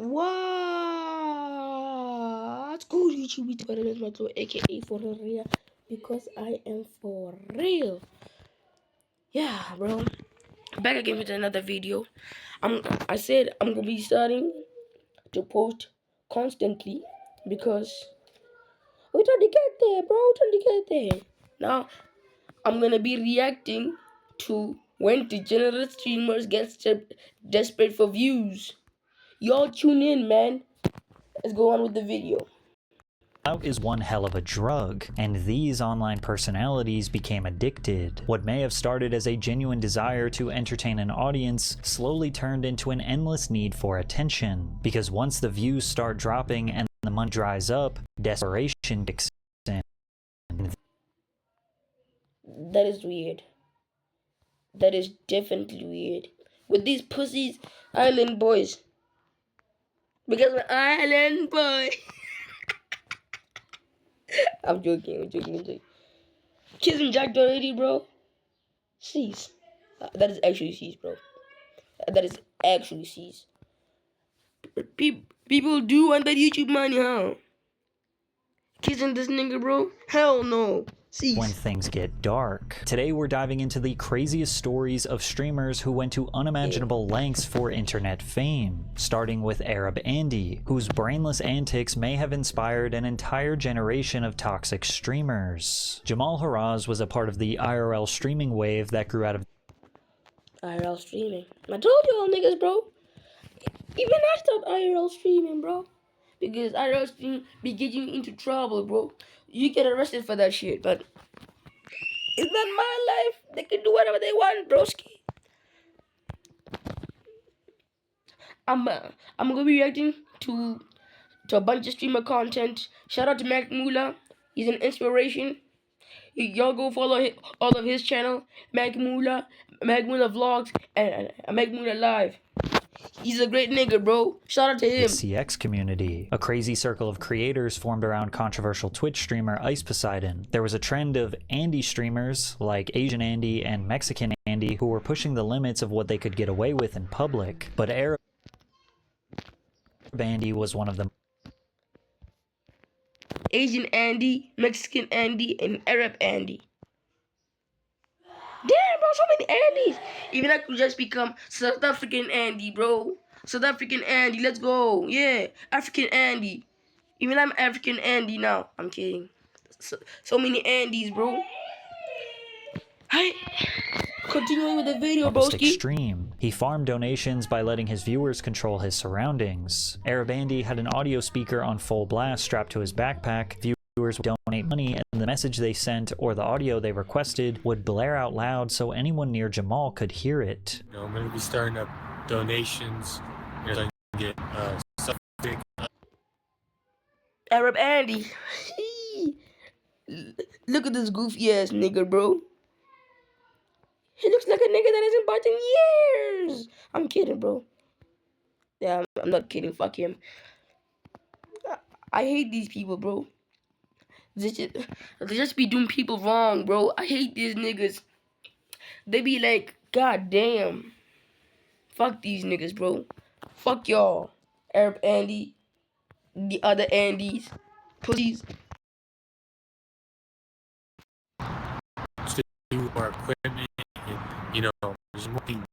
What's good, YouTube? It's my name is Mato, aka 4realRea, because I am for real. Yeah, bro. Back again with another video. I said I'm gonna be starting to post constantly because we're trying to get there, bro. We're trying to get there. Now I'm gonna be reacting to when degenerate streamers get desperate for views. Y'all tune in, man. Let's go on with the video. Clout is one hell of a drug, and these online personalities became addicted. What may have started as a genuine desire to entertain an audience slowly turned into an endless need for attention, because once the views start dropping and the money dries up, desperation kicks in. That is weird. That is definitely weird. With these pussies, island boys. Because we're island boy. I'm joking. Kids and Jack already, bro. Cease. That is actually cease, bro. That is actually cease. People do want that YouTube money, huh? Kissing this nigga, bro? Hell no. Cease. When things get dark. Today we're diving into the craziest stories of streamers who went to unimaginable lengths for internet fame, starting with Arab Andy, whose brainless antics may have inspired an entire generation of toxic streamers. Jamal Haraz was a part of the IRL streaming wave that grew out of IRL streaming. I told y'all niggas, bro. Even I stopped IRL streaming, bro. Because IRL streaming be getting you into trouble, bro. You get arrested for that shit, but it's not my life. They can do whatever they want, broski. I'm gonna be reacting to a bunch of streamer content. Shout out to Mac Mula. He's an inspiration. Y'all go follow all of his channel, Mac Mula Vlogs, and Mac Mula Live. He's a great nigga, bro. Shout out to him. The CX community, a crazy circle of creators formed around controversial Twitch streamer Ice Poseidon. There was a trend of Andy streamers, like Asian Andy and Mexican Andy, who were pushing the limits of what they could get away with in public. But Arab Andy was one of them. Asian Andy, Mexican Andy, and Arab Andy. Damn, bro, so many Andys. Even I could just become South African Andy, bro. South African Andy, let's go. Yeah, African Andy. Even I'm African Andy now. I'm kidding. So many Andys, bro. Hi. Continuing with the video, broski. Extreme. He farmed donations by letting his viewers control his surroundings. Arab Andy had an audio speaker on full blast strapped to his backpack. Viewers would donate money, and the message they sent or the audio they requested would blare out loud so anyone near Jamal could hear it. I'm going to be starting up donations. I'm going to get something. Arab Andy. Look at this goofy ass nigga, bro. He looks like a nigga that hasn't bought in years. I'm kidding, bro. Yeah, I'm not kidding. Fuck him. I hate these people, bro. They just be doing people wrong, bro. I hate these niggas. They be like, God damn. Fuck these niggas, bro. Fuck y'all. Arab Andy. The other Andys. Pussies. To do more equipment. You know, there's more things.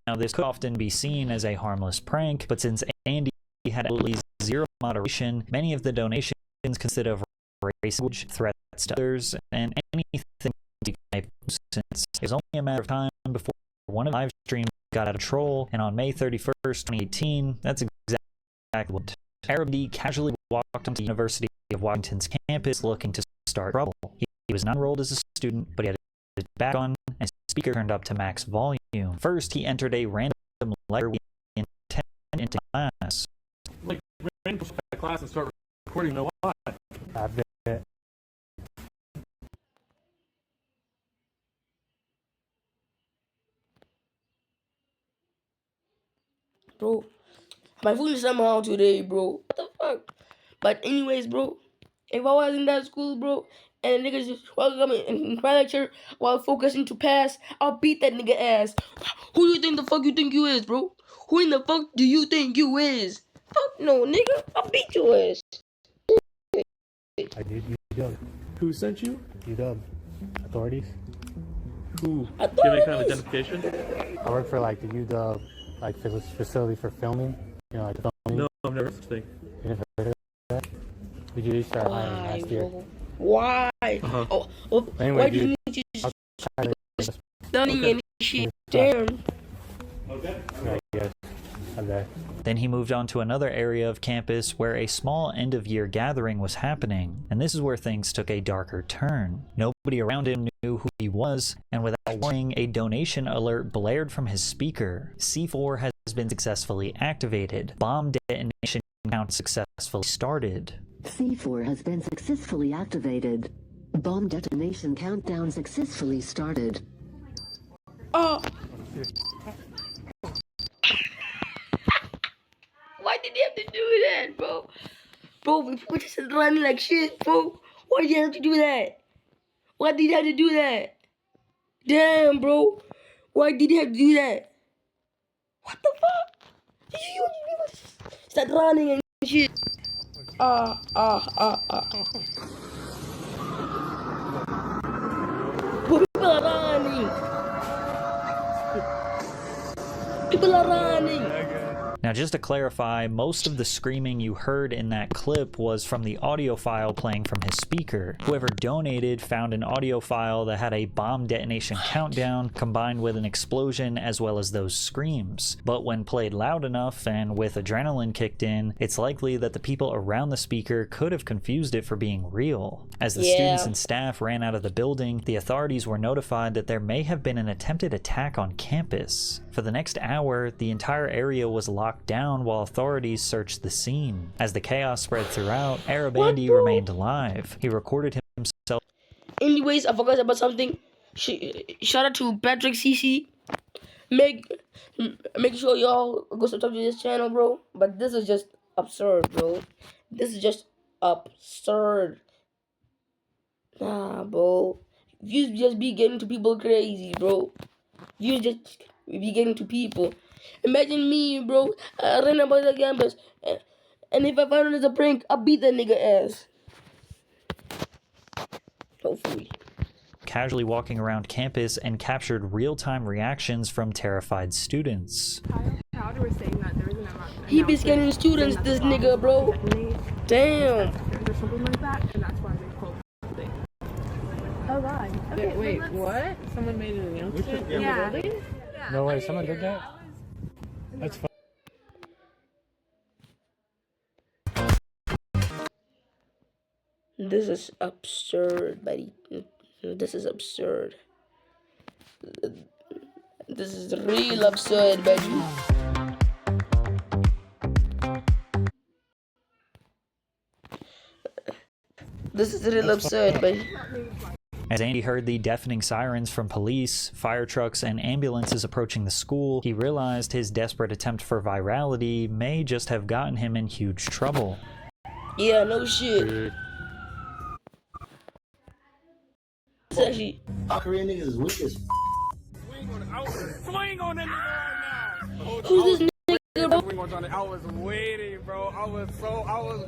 Now, this could often be seen as a harmless prank, but since Andy had at least zero moderation, many of the donations consisted of racist threats to others and anything type. Since it was only a matter of time before one of the live streams got out of control, and on May 31st, 2018, that's exactly what Arab D casually walked onto the University of Washington's campus looking to start trouble. He was not enrolled as a student, but he had his back on, and his speaker turned up to max volume. First, he entered a random letter into class. Like, random class and start recording the live. I bet. Bro, my food is somehow today, bro. What the fuck? But anyways, bro, if I was in that school, bro, and niggas just welcome in my lecture while focusing to pass, I'll beat that nigga ass. Who do you think the fuck you think you is, bro? Who in the fuck do you think you is? Fuck No, nigga, I'll beat your ass. I did UW. Who sent you? UW. Authorities. Who? Do you have any kind of identification? I work for like the UW, like facility for filming. You know, like filming. No, I've never heard of such thing. You never heard of that? We just started hiring last year. Why? Uh-huh. Anyway, why do you need to stunning and shit? Damn. Okay. Right, yes. Okay. Then he moved on to another area of campus where a small end-of-year gathering was happening, and this is where things took a darker turn. Nobody around him knew who he was, and without warning, a donation alert blared from his speaker. C4 has been successfully activated. Bomb detonation count successfully started. C4 has been successfully activated. Bomb detonation countdown successfully started. Oh. Why did they have to do that, bro? Bro, we just running like shit, bro. Why did you have to do that? Why did you have to do that? Damn, bro. Why did you have to do that? What the fuck? You start running and shit. Bro, people are running. People are running. Now, just to clarify, most of the screaming you heard in that clip was from the audio file playing from his speaker. Whoever donated found an audio file that had a bomb detonation countdown combined with an explosion as well as those screams. But when played loud enough and with adrenaline kicked in, it's likely that the people around the speaker could have confused it for being real. As the students and staff ran out of the building, the authorities were notified that there may have been an attempted attack on campus. For the next hour, the entire area was locked down while authorities searched the scene. As the chaos spread throughout, Arab Andy remained alive. He recorded himself. Anyways, I forgot about something. Shout out to Patrick CC. Make sure y'all go subscribe to this channel, bro. But this is just absurd, bro. This is just absurd. Nah, bro. You just be getting to people crazy, bro. You just be getting to people. Imagine me, bro. I ran about the campus, and if I find it as a prank, I'll beat that nigga ass. Hopefully. Casually walking around campus and captured real-time reactions from terrified students. He be scanning students, this nigga, bro. Damn. Or something like that, and that's why they called it. Oh god. Okay, wait, what? Someone made an announcement in the building? No way, someone did that? That's fun. This is absurd, buddy. This is absurd. This is real absurd, buddy. This is real absurd, buddy. As Andy heard the deafening sirens from police, fire trucks, and ambulances approaching the school, he realized his desperate attempt for virality may just have gotten him in huge trouble. Yeah, no shit. It's actually... Korean niggas is weak as Swing on that nigga right now. Who's this nigga, bro? I was waiting, bro. I was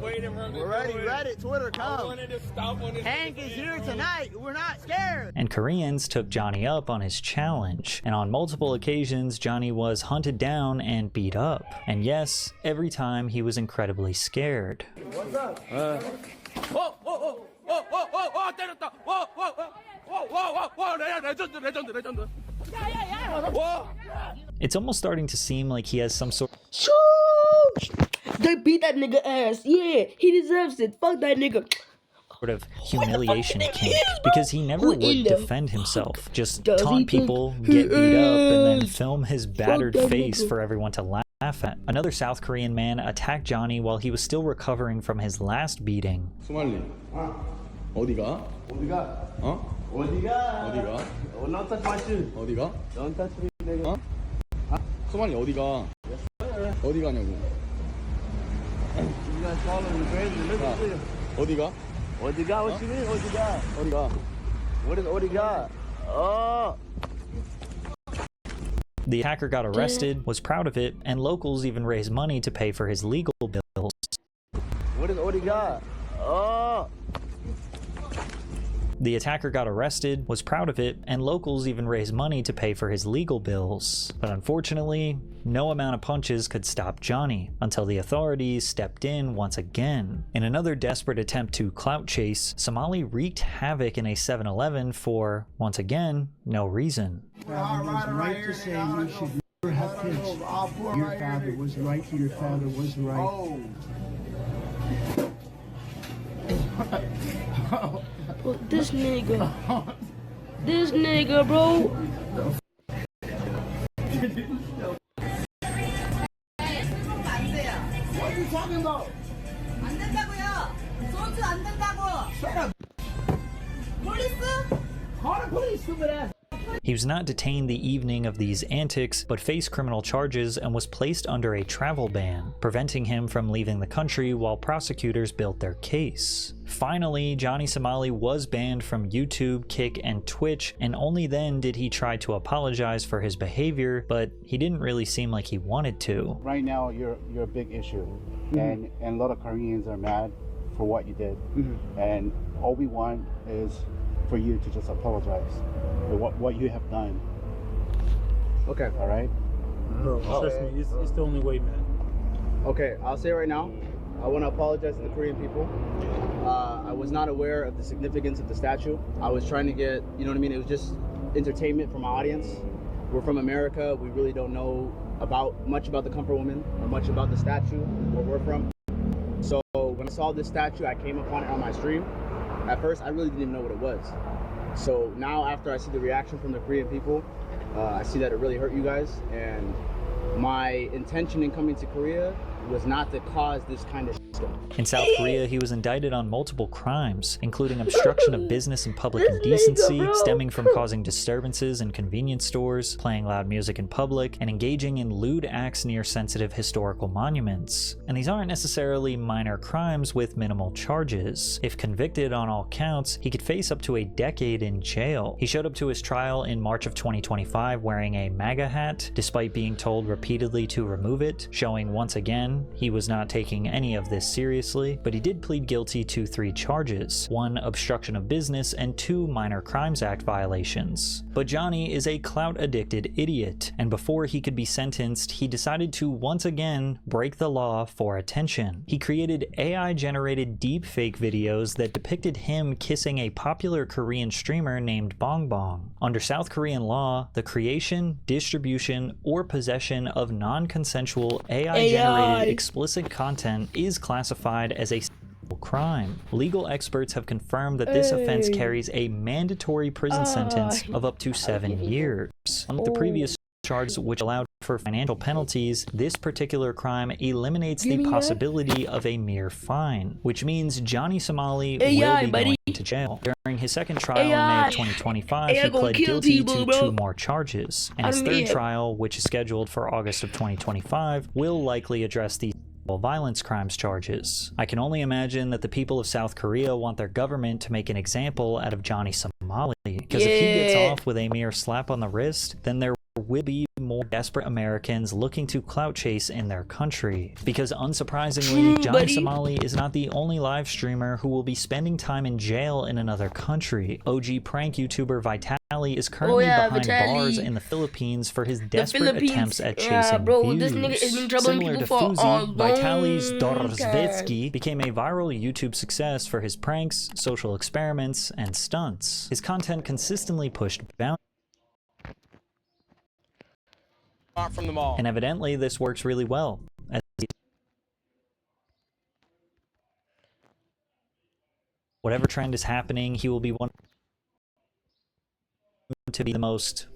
waiting for him to do it. Reddit, Twitter, come. I wanted to stop on this. Hank is here tonight. We're not scared. And Koreans took Johnny up on his challenge. And on multiple occasions, Johnny was hunted down and beat up. And yes, every time he was incredibly scared. What's up? Whoa, whoa, whoa, whoa, whoa, whoa, whoa, 때렸다. Whoa, whoa, whoa. Whoa, whoa, whoa, 레전드. Whoa. It's almost starting to seem like he has some sort They beat that nigga ass. Yeah, he deserves it. Fuck that nigga. of humiliation kink, because he never would defend himself. Just taunt people, get beat up, and then film his battered face for everyone to laugh at. Another South Korean man attacked Johnny while he was still recovering from his last beating. 수말리 어디가? 어디가? 어? 어디가? 어디가? Don't touch my shoe. 어디가? Don't touch me, nigga. 어? 수말리 어디가? 어디 가냐고? You guys calling me crazy? Listen to you. 어디가? 어디가? What you mean? 어디가? 어디가? What is 어디가? Oh. The attacker got arrested, was proud of it, and locals even raised money to pay for his legal bills. What is Odie got? Oh. The attacker got arrested, was proud of it, and locals even raised money to pay for his legal bills. But unfortunately, no amount of punches could stop Johnny, until the authorities stepped in once again. In another desperate attempt to clout chase, Somali wreaked havoc in a 7-Eleven for, once again, no reason. Father was right to say you should never have kids. Your father was right, your father was right. Well, this nigga, bro. What are you talking about? 안 된다고요. 소주 안 된다고. Shut up. Police? Call the police, stupid ass. He was not detained the evening of these antics, but faced criminal charges and was placed under a travel ban, preventing him from leaving the country while prosecutors built their case. Finally, Johnny Somali was banned from YouTube, Kick, and Twitch, and only then did he try to apologize for his behavior, but he didn't really seem like he wanted to. Right now, you're a big issue, and a lot of Koreans are mad for what you did, and all we want is for you to just apologize for what you have done. Okay. All right? No, trust me, it's the only way, man. Okay, I'll say right now, I want to apologize to the Korean people. I was not aware of the significance of the statue. I was trying to get, you know what I mean? It was just entertainment for my audience. We're from America. We really don't know much about the Comfort Woman or much about the statue where we're from. So when I saw this statue, I came upon it on my stream. At first, I really didn't even know what it was. So now after I see the reaction from the Korean people, I see that it really hurt you guys. And my intention in coming to Korea was not to cause this kind of shit. In South Korea, he was indicted on multiple crimes, including obstruction of business and public indecency, stemming from causing disturbances in convenience stores, playing loud music in public, and engaging in lewd acts near sensitive historical monuments. And these aren't necessarily minor crimes with minimal charges. If convicted on all counts, he could face up to a decade in jail. He showed up to his trial in March of 2025 wearing a MAGA hat, despite being told repeatedly to remove it, showing once again he was not taking any of this seriously, but he did plead guilty to 3 charges, 1 obstruction of business and 2 Minor Crimes Act violations. But Johnny is a clout-addicted idiot, and before he could be sentenced, he decided to once again break the law for attention. He created AI-generated deepfake videos that depicted him kissing a popular Korean streamer named Bong Bong. Under South Korean law, the creation, distribution, or possession of non-consensual AI-generated explicit content is classified as a crime. Legal experts have confirmed that this offense carries a mandatory prison sentence of up to 7 years. Unlike the previous charges, which allowed for financial penalties, this particular crime eliminates the possibility of a mere fine, which means Johnny Somali will be going to jail. During his second trial in May of 2025, he pled guilty to 2 more charges, and his third trial, which is scheduled for August of 2025, will likely address these violence crimes charges. I can only imagine that the people of South Korea want their government to make an example out of Johnny Somali, because if he gets off with a mere slap on the wrist, then there will be more desperate Americans looking to clout chase in their country. Because unsurprisingly, Johnny Somali is not the only live streamer who will be spending time in jail in another country. OG prank YouTuber Vitali is currently behind bars in the Philippines for his desperate attempts at chasing views. This nigga has been troubling Similar to people for a Fuzi, Vitali's long Dorzvetsky became a viral YouTube success for his pranks, social experiments, and stunts. His content consistently pushed boundaries. From the mall. And evidently this works really well. Whatever trend is happening, he will be one to be the most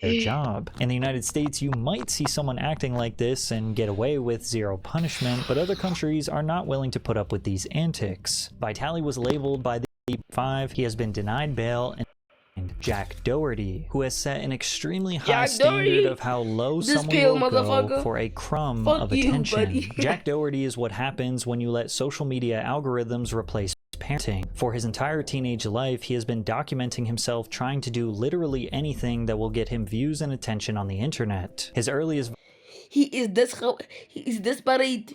their job. In the United States, you might see someone acting like this and get away with 0 punishment, but other countries are not willing to put up with these antics. Vitali was labeled by the 5. He has been denied bail, and Jack Doherty, who has set an extremely high standard of how low someone will go for a crumb of attention. Jack Doherty is what happens when you let social media algorithms replace parenting. For his entire teenage life, he has been documenting himself trying to do literally anything that will get him views and attention on the internet. His earliest He is desperate. He is desperate.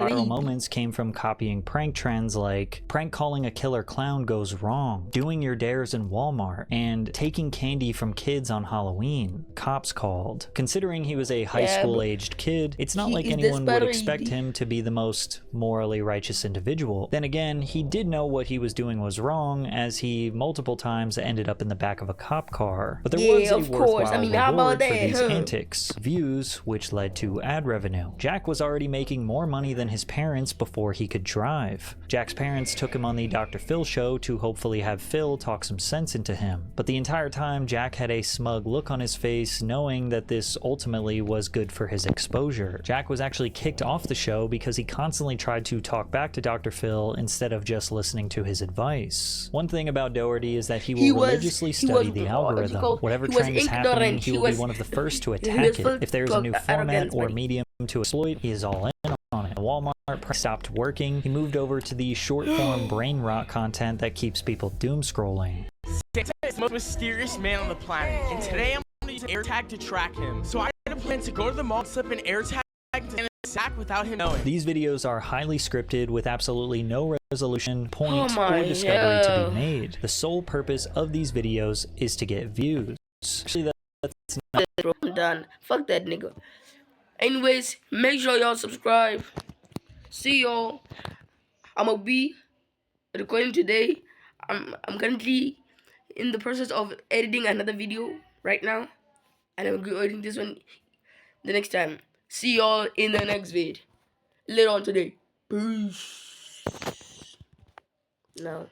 Viral moments came from copying prank trends like prank calling a killer clown goes wrong, doing your dares in Walmart, and taking candy from kids on Halloween. Cops called. Considering he was a high school aged kid, it's not like anyone would expect him to be the most morally righteous individual. Then again, he did know what he was doing was wrong, as he multiple times ended up in the back of a cop car. But there was a worthwhile reward for these antics. Views, which led to ad revenue. Jack was already making more money than his parents before he could drive. Jack's parents took him on the Dr. Phil show to hopefully have Phil talk some sense into him. But the entire time, Jack had a smug look on his face, knowing that this ultimately was good for his exposure. Jack was actually kicked off the show because he constantly tried to talk back to Dr. Phil instead of just listening to his advice. One thing about Doherty is that he will religiously study the algorithm. Whatever trend is happening, he will be one of the first to attack it. If there is a new format or medium to exploit, he is all in on it. Walmart stopped working. He moved over to the short-form brain rot content that keeps people doom scrolling. Santa is the most mysterious man on the planet, and today I'm going to use an AirTag to track him. So I had a plan to go to the mall and slip an AirTag in a sack without him knowing. These videos are highly scripted with absolutely no resolution, point, or discovery to be made. The sole purpose of these videos is to get views. Actually, that's not... I'm done. Fuck that nigga. Anyways, make sure y'all subscribe. See y'all. I'ma be recording today. I'm currently in the process of editing another video right now, and I'm editing this one the next time. See y'all in the next vid later on today. Peace. Now.